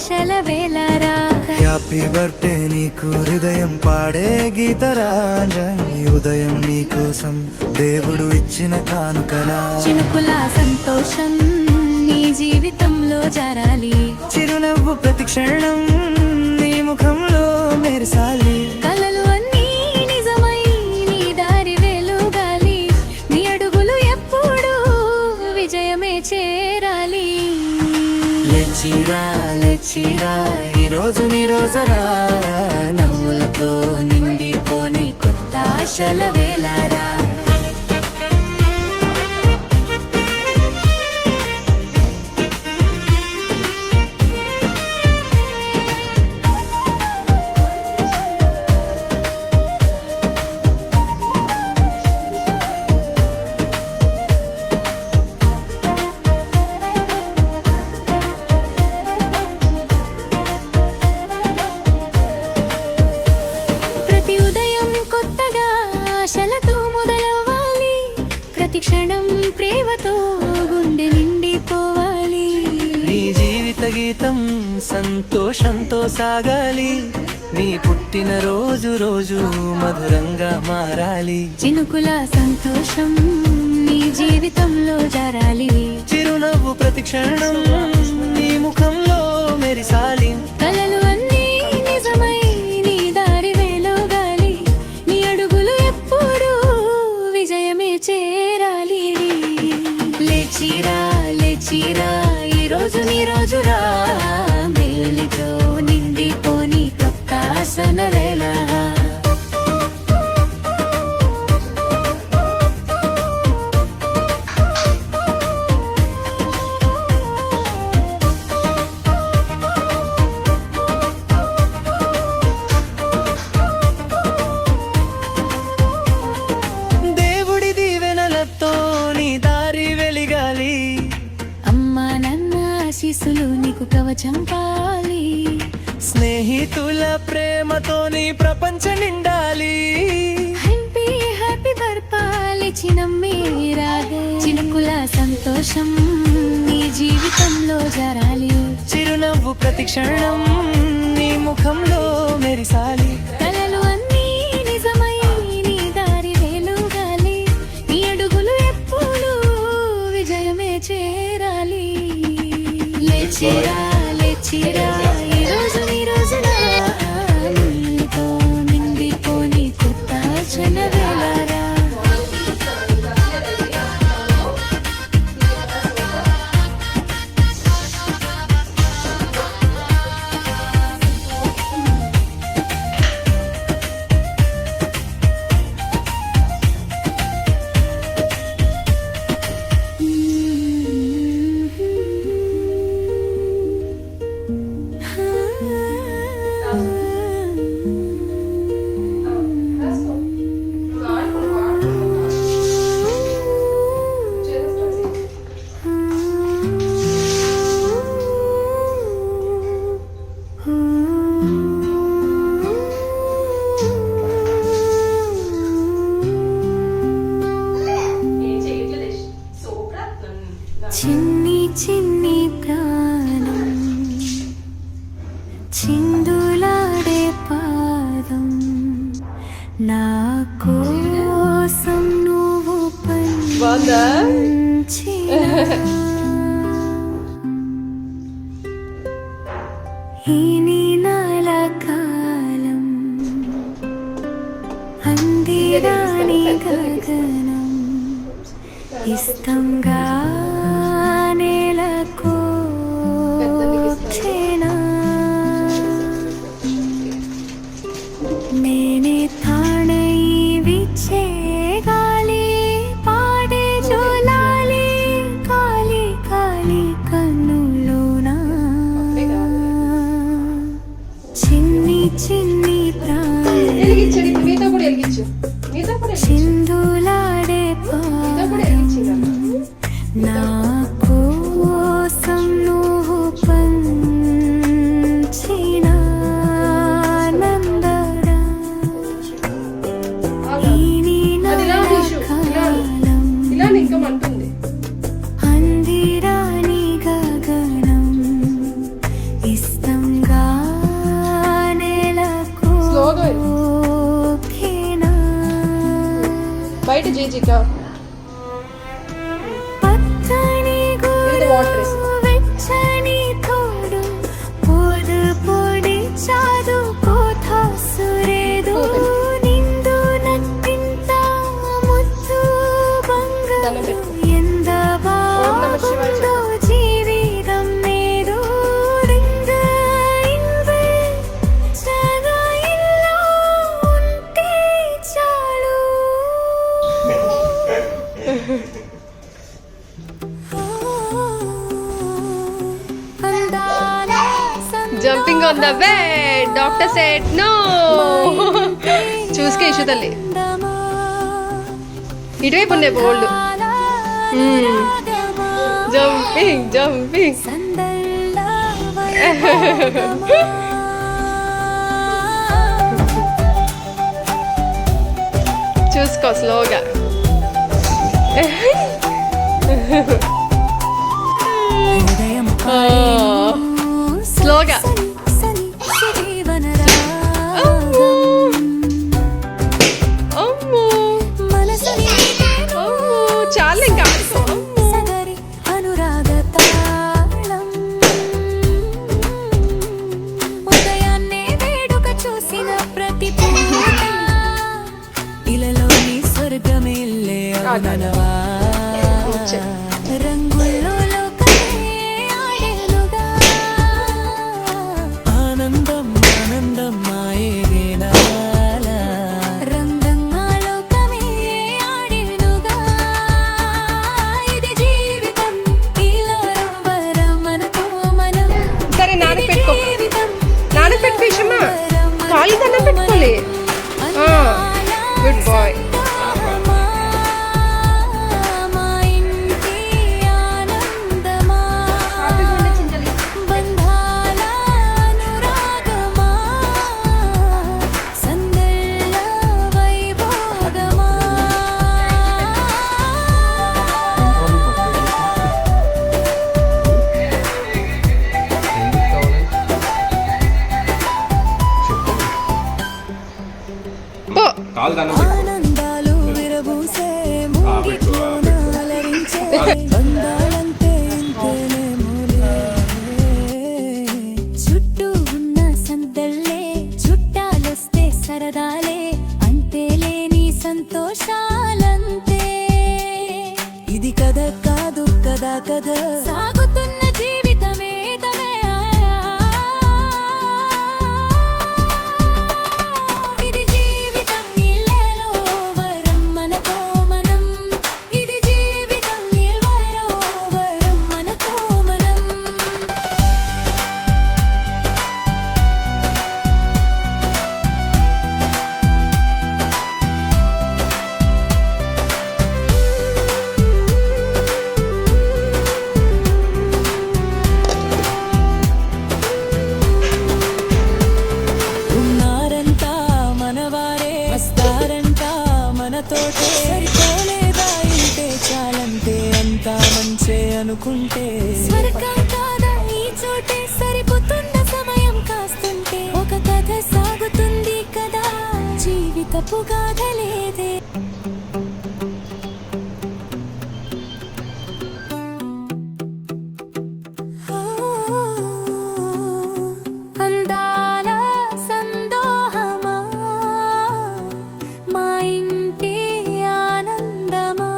ఆశల వేలారా. Happy birthday నీకు హృదయం పాడే గీతరాంజని, ఉదయం నీకోసం దేవుడు ఇచ్చిన కానుకలా. చినుకుల సంతోషం నీ జీవితంలో జరాలి, చిరునవ్వు ప్రతి క్షణం నీ ముఖంలో మెరసాలి. కలలు అన్నీ నిజమై నీ దారి వెలుగాలి, నీ అడుగులు ఎప్పుడు విజయమే చేరాలి. లేచిరా లేచిరా ఈరోజు నీ రోజురా, నవ్వులతో నిండిపోని కొత్త ఆశల వేలారా. ఆశలతో మొదలవ్వాలి, ప్రతి క్షణం ప్రేమతో గుండె నిండిపోవాలి. నీ జీవిత గీతం సంతోషంతో సాగాలి, నీ పుట్టిన రోజు రోజు మధురంగా మారాలి. చినుకుల సంతోషం నీ జీవితంలో జరాలి, చిరునవ్వు ప్రతి క్షణం నీ ముఖంలో మెరిసాలి. కలలు అన్నీ నిజమై నీ దారి వెలుగాలి, నీ అడుగులు ఎప్పుడు విజయమే చేరాలి. లేచిరా లేచిరా ఈరోజు నీ రోజురా, మేలుతో నిండిపోని కొత్త ఆశల వేళ. ఆశీస్సులు నీకు కవచం పాలి, స్నేహితుల ప్రేమతో నీ ప్రపంచం నిండాలి. హ్యాపీ హ్యాపీ బర్పాలి చిన్నమ్మీరాగే, చినుకుల సంతోషం నీ జీవితంలో జరాలి, చిరునవ్వు ప్రతి క్షణం నీ ముఖంలో మెరిసాలి. కలలు అన్నీ నిజమై నీ దారి వెలుగాలి, నీ అడుగులు ఎప్పుడు విజయమే చేరాలి. లేచిరా లేచిరా ఈరోజు నీ రోజునా, నీతో నిండిపోని కొత్త ఆశల వేళరా. చిన్ని చిన్ని ప్రాణం చిందులాడే పాదం, నా కోసం నువ్వు పంచిన ఈ నీనాల కాలం అందిరాని గగనం ఇష్టంగా నేలకు నేనే తాణై విచ్చే గాలి పాడే జోలాలి, కాలి కాలి కన్నులోనా చిన్ని చిన్ని చిందులాడే పాదం, నా వాటర్ వెచ్చని తోడు పోదు పొడి చాదు కోథ సురేదు నిందు నట్టింత ముత్తు దండం బంగారు పెట్టు. ఎంత బాగుందో జీవితం నేదు రింగ ఇల్వే చగా ఇల్లా ఉంటే చాలు అందాల jumping on the bed doctor said no చూసుకే ఇష్యూ తల్లి సందమా ఇటువైపు ఉన్నాయి బోల్డ్ జంపింగ్ జంపింగ్ సందళ్ళ వైభోగమా. చూసుకో స్లోగా హృదయం స్లోగా సని సని సుజీవన రాగం. అమ్మో మనసుని అమ్మో చాలు ఇంకా ఆడుకో. సగరి అనురాగ తాళం. ఉదయాన్నే వేడుక చూసిన ప్రతి పూట ఇలలోని స్వర్గమిల్లే అవునవా రంగుల్లో లోకమే ఆడేనుగా ఆనందం ఆనందం మాయేనాల రంగంగా లోకమే ఆడేనుగా ఇది జీవితం ఇలా రంబరం మనతో మనం సరే నాన్న పెట్టుకో జీవితం నాన్న పెట్టు విషమా కాళ్ళు దండం పెట్టుకోలే గుడ్ బాయ్ మా ఇంటి ఆనందమా బంధాల అనురాగమా సందళ్ళ వైభోగమా పో కాలు దండం పెట్టు. ఆనందాలు విరబూసే మూగిట్లోన అలరించే బంధాలంతే ఇంతేనేమోలే. చుట్టూ ఉన్న సందళ్ళే చుట్టాలొస్తే సరదాలే అంతే లేని సంతోషాలంతే ఇది కథ కాదు కదా కథ సాగుతున్న జీవితమే తమే ఇది జీవితం ఇల్లేలో వరం మనతో మనం ఇది జీవితం ఇల్లేలో వరం మనతో మనం ఉన్నారంట మనవారే వస్తారంట మనతోటే సరిపోలేదా ఇంటే చాలంటే అంతా మంచే అనుకుంటే స్వర్గం కాదా ఈ చోటే సరిపోతున్న సమయం కాస్తుంటే ఒక కథ సాగుతుంది కదా జీవితపు గాథ లేదే అందాల సందోహమా మా ఇంటి ఆనందమా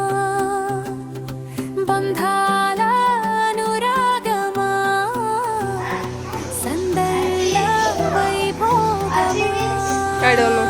బంధాల అనురాగమా సందళ్ళ వైభోగమా I don't know.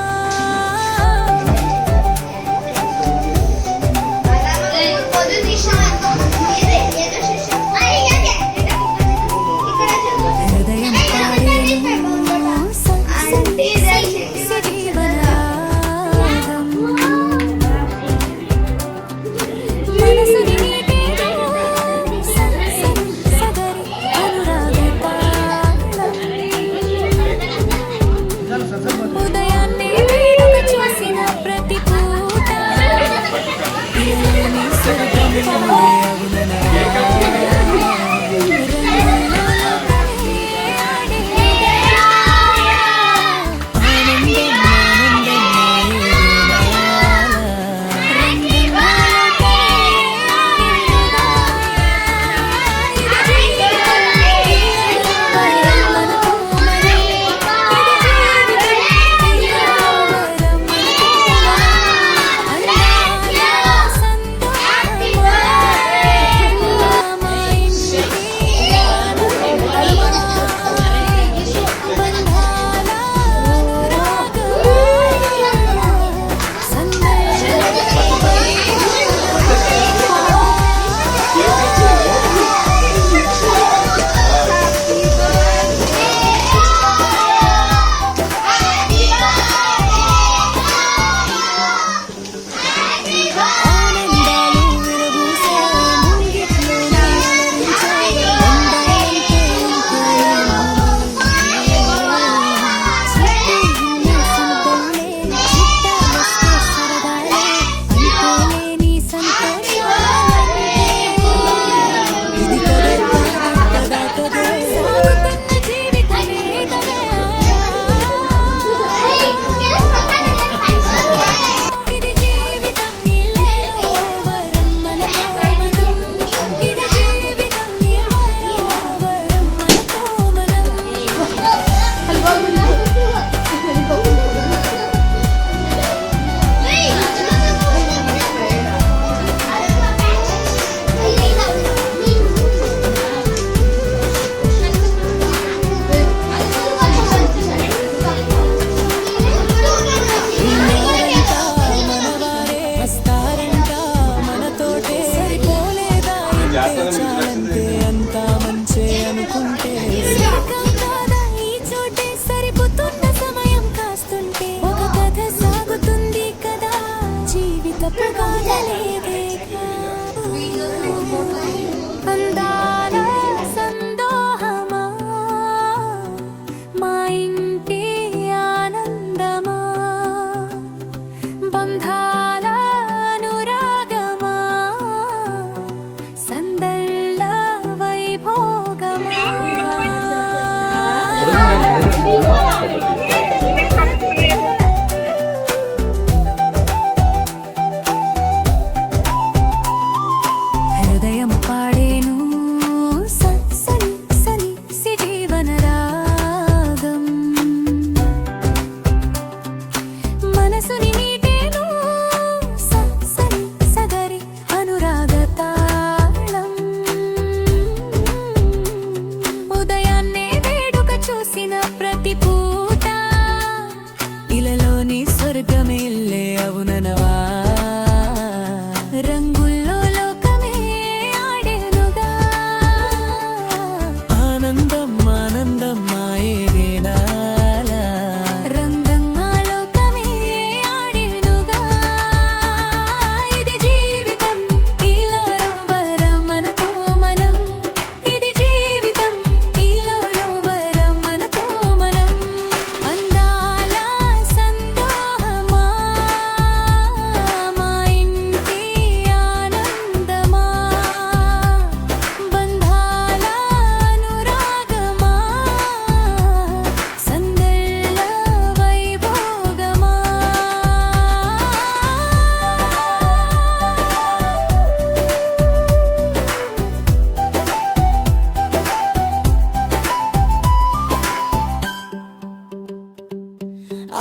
చాలంతే అంతా మంచే అనుకుంటే స్వర్గం కాదా ఈ చోటే సరిపోతున్న సమయం కాస్తుంటే ఒక కథ సాగుతుంది కదా జీవితపు గాథలేదేగా అందాల సందోహమా మా ఇంటి ఆనందమా బంధాల అనురాగమా సందళ్ళ వైభోగమా హృదయం పాడేను సని సని సిజీవన రాగం మనసుని నీటేను సని సగరి అనురాగ తాళం ఉదయాన్నే వేడుక చూసిన ప్రతి పూట ఇలలోని స్వర్గమిల్లే అవుననవా రంగుల్లో లోకమే ఆడేనుగా ఆనందం ఆనందం మాయేనాల రంగంగా లోకమే ఆడేనుగా ఇది జీవితం ఇలా రంబరం మనతో మనం ఇది జీవితం ఇలా రంబరం మనతో మనం అందాల సందోహమా మా ఇంటి ఆనందమా బంధాల అనురాగమా సందళ్ళ వైభోగమా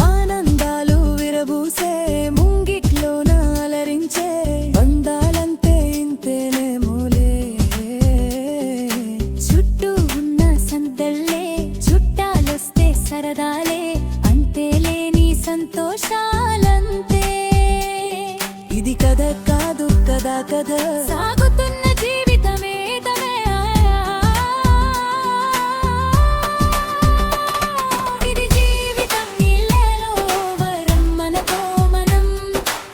ఆనందాలు విరబూసే ముంగిట్లోన అలరించే బంధాలంతే ఇంతేనే మూలే చుట్టూ ఉన్న సందళ్ళే చుట్టాలొస్తే సరదాలే అంతేలేని సంతోషాలంతే ఇది కథ కాదు కదా కథ సాగుతున్న జీవితమే తమే ఇది జీవితం ఇల్లేలో వరం మనతో మనం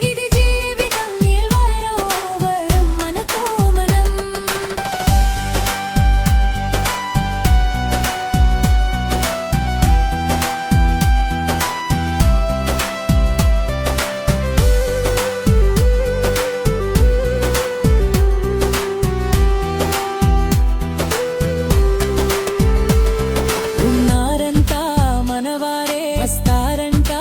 ఇది జీవితం ఇల్లేలో వరం మనతో మనం ఉన్నారంతా మనవారే వస్తారంట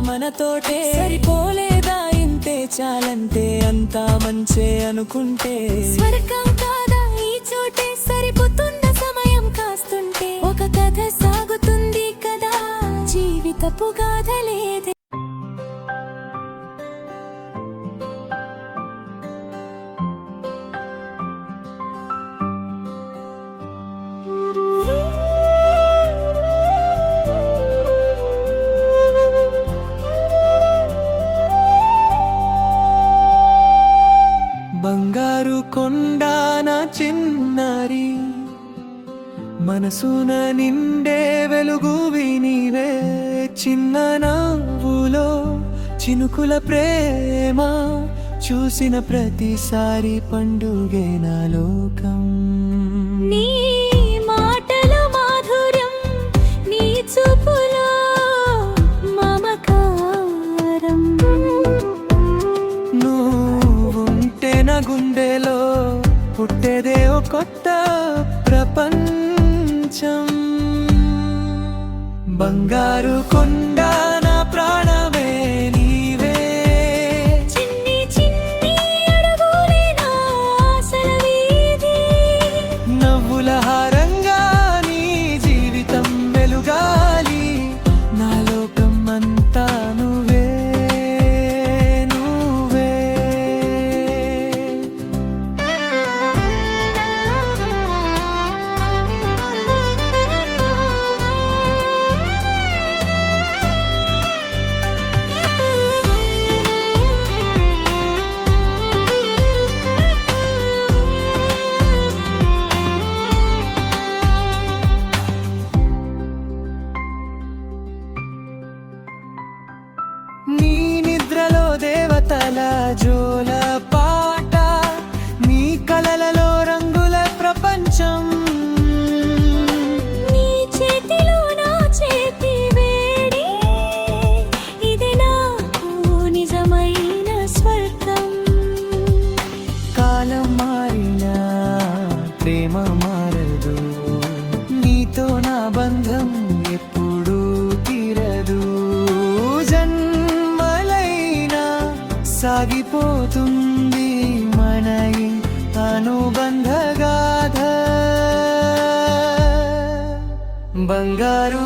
మనతోటే సరిపోలేదా ఇంతే చాలంతే అంతా మంచే అనుకుంటే స్వర్గం కాదా ఈ చోటే సరిపోతున్న సమయం కాస్తుంటే ఒక కథ సాగుతుంది కదా జీవితపు గాథలేదే బంగారు కొండ నా చిన్నారి మనసున నిండే వెలుగువి నీవే చిన్న నవ్వులో చినుకుల ప్రేమ చూసిన ప్రతిసారి పండుగే నా లోకం నీ మాటల మాధుర్యం నీ చూపులో మమకారం నువ్వుంటే నా గుండెలో పుట్టేదే ఓ కొత్త ప్రపంచం బంగారు కొండ నా ప్రాణమే నీవే చిన్ని చిన్ని అడుగులే నా ఆశల వీధి నవ్వుల హారంగా నీ జీవితం వెలుగాలి నా లోకం అంతా నువ్వే నువ్వే మారదు, నీతో నా బంధం ఎప్పుడూ తీరదు. జన్మలైనా సాగిపోతుంది మన ఈ అనుబంధ గాథ. బంగారు